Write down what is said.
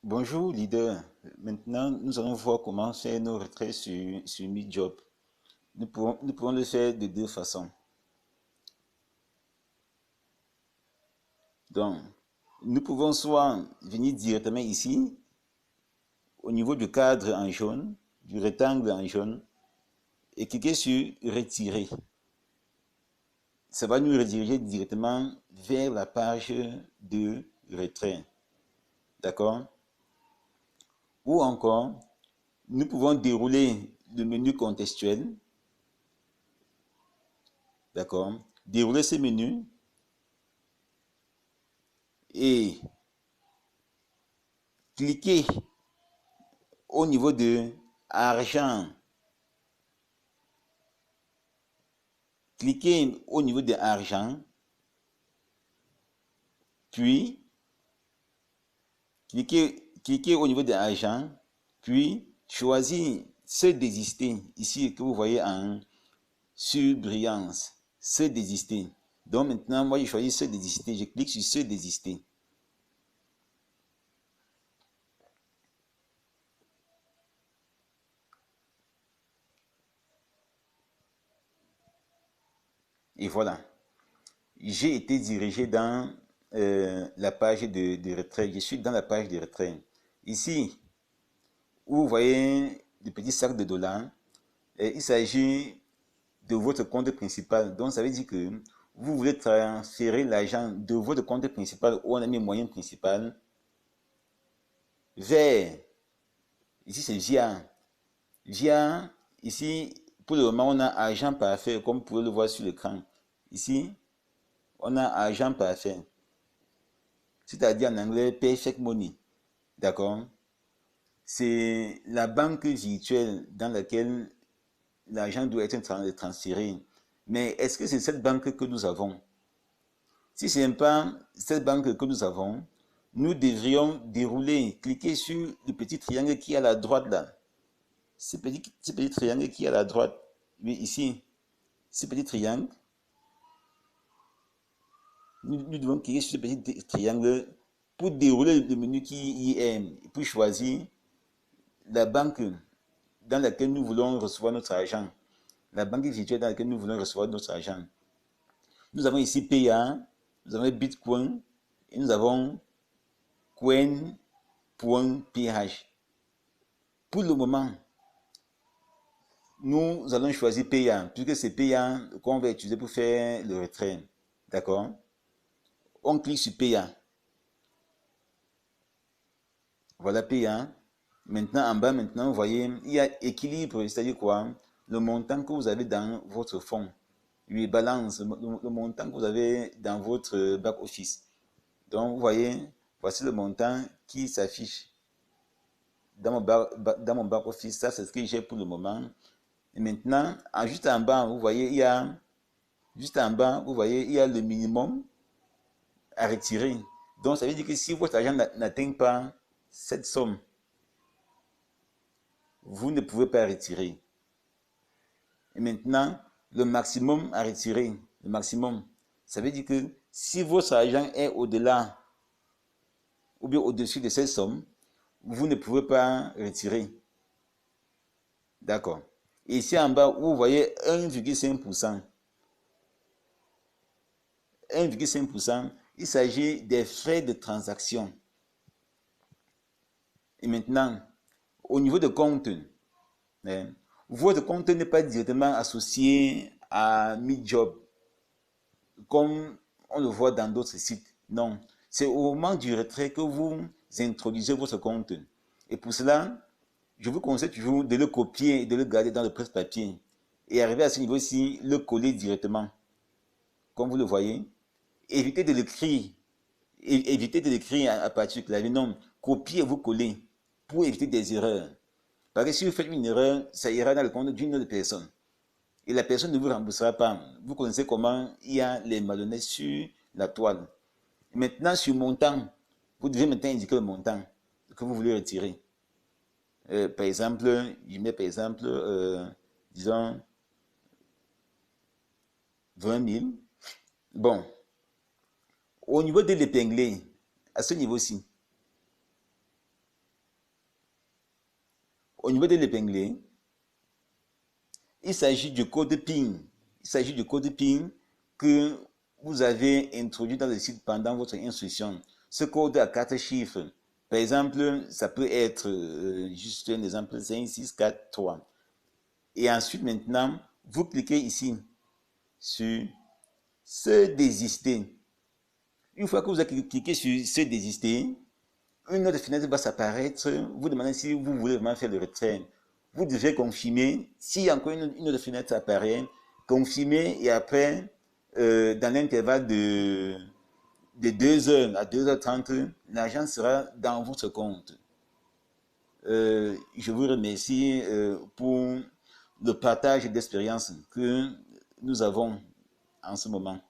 Bonjour leader. Maintenant, nous allons voir comment faire nos retraits sur MeJob. Nous pouvons le faire de deux façons. Donc, nous pouvons soit venir directement ici, au niveau du cadre en jaune, du rectangle en jaune, et cliquer sur retirer. Ça va nous rediriger directement vers la page de retrait. D'accord? Ou encore, nous pouvons dérouler le menu contextuel. D'accord? Dérouler ce menu et cliquez au niveau de argent. Cliquez au niveau de argent, puis cliquez au niveau de argent, puis choisissez se désister ici que vous voyez en surbrillance, se désister. Donc maintenant, moi je choisis se désister, je clique sur se désister. Et voilà, j'ai été dirigé dans la page de retrait. Je suis dans la page de retrait. Ici, où vous voyez le petit sac de dollars, il s'agit de votre compte principal. Donc, ça veut dire que vous voulez transférer l'argent de votre compte principal où on a mis moyen principal vers, ici c'est via, ici, pour le moment, on a argent parfait, comme vous pouvez le voir sur l'écran. Ici, on a argent parfait, c'est-à-dire en anglais perfect money. D'accord? C'est la banque virtuelle dans laquelle l'argent doit être transféré. Mais est-ce que c'est cette banque que nous avons? Si ce n'est pas cette banque que nous avons, nous devrions dérouler, cliquer sur le petit triangle qui est à la droite là. Ce petit triangle qui est à la droite, oui, ici, ce petit triangle, nous devons cliquer sur ce petit triangle pour dérouler le menu qui y est, pour choisir la banque dans laquelle nous voulons recevoir notre argent, la banque virtuelle dans laquelle nous voulons recevoir notre argent. Nous avons ici PA, nous avons Bitcoin et nous avons Coin.ph. Pour le moment, nous allons choisir payant, puisque c'est payant qu'on va utiliser pour faire le retrait. D'accord? On clique sur payant. Voilà payant. Maintenant, en bas, maintenant, vous voyez, il y a équilibre, c'est-à-dire quoi? Le montant que vous avez dans votre fonds. Oui, balance, le montant que vous avez dans votre back-office. Donc, vous voyez, voici le montant qui s'affiche dans mon back-office. Ça, c'est ce que j'ai pour le moment. Et maintenant, juste en bas, vous voyez, juste en bas, vous voyez, il y a le minimum à retirer. Donc, ça veut dire que si votre argent n'atteint pas cette somme, vous ne pouvez pas retirer. Et maintenant, le maximum à retirer, le maximum, ça veut dire que si votre argent est au-delà ou bien au-dessus de cette somme, vous ne pouvez pas retirer. D'accord. Et ici en bas, vous voyez 1,5%. 1,5%, il s'agit des frais de transaction. Et maintenant, au niveau de compte, hein, votre compte n'est pas directement associé à MeJob, comme on le voit dans d'autres sites. Non, c'est au moment du retrait que vous introduisez votre compte. Et pour cela, je vous conseille toujours de le copier et de le garder dans le presse-papier. Et arriver à ce niveau-ci, le coller directement, comme vous le voyez. Évitez de l'écrire. Évitez de l'écrire à partir du clavier. Non, copiez et vous collez pour éviter des erreurs. Parce que si vous faites une erreur, ça ira dans le compte d'une autre personne. Et la personne ne vous remboursera pas. Vous connaissez comment il y a les malhonnêtes sur la toile. Maintenant, sur montant, vous devez maintenant indiquer le montant que vous voulez retirer. Par exemple, je mets par exemple, disons, 20 000. Bon, au niveau de l'épinglé, à ce niveau-ci, Au niveau de l'épinglé, il s'agit du code PIN. Il s'agit du code PIN que vous avez introduit dans le site pendant votre instruction. Ce code a 4 chiffres. Par exemple, ça peut être juste un exemple 5, 6, 4, 3. Et ensuite, maintenant, vous cliquez ici sur se désister. Une fois que vous avez cliqué sur se désister, une autre fenêtre va s'apparaître. Vous demandez si vous voulez vraiment faire le retrait. Vous devez confirmer. Si encore une autre fenêtre apparaît, confirmer et après, dans l'intervalle de 2 heures à 2h30, l'argent sera dans votre compte. Je vous remercie pour le partage d'expérience que nous avons en ce moment.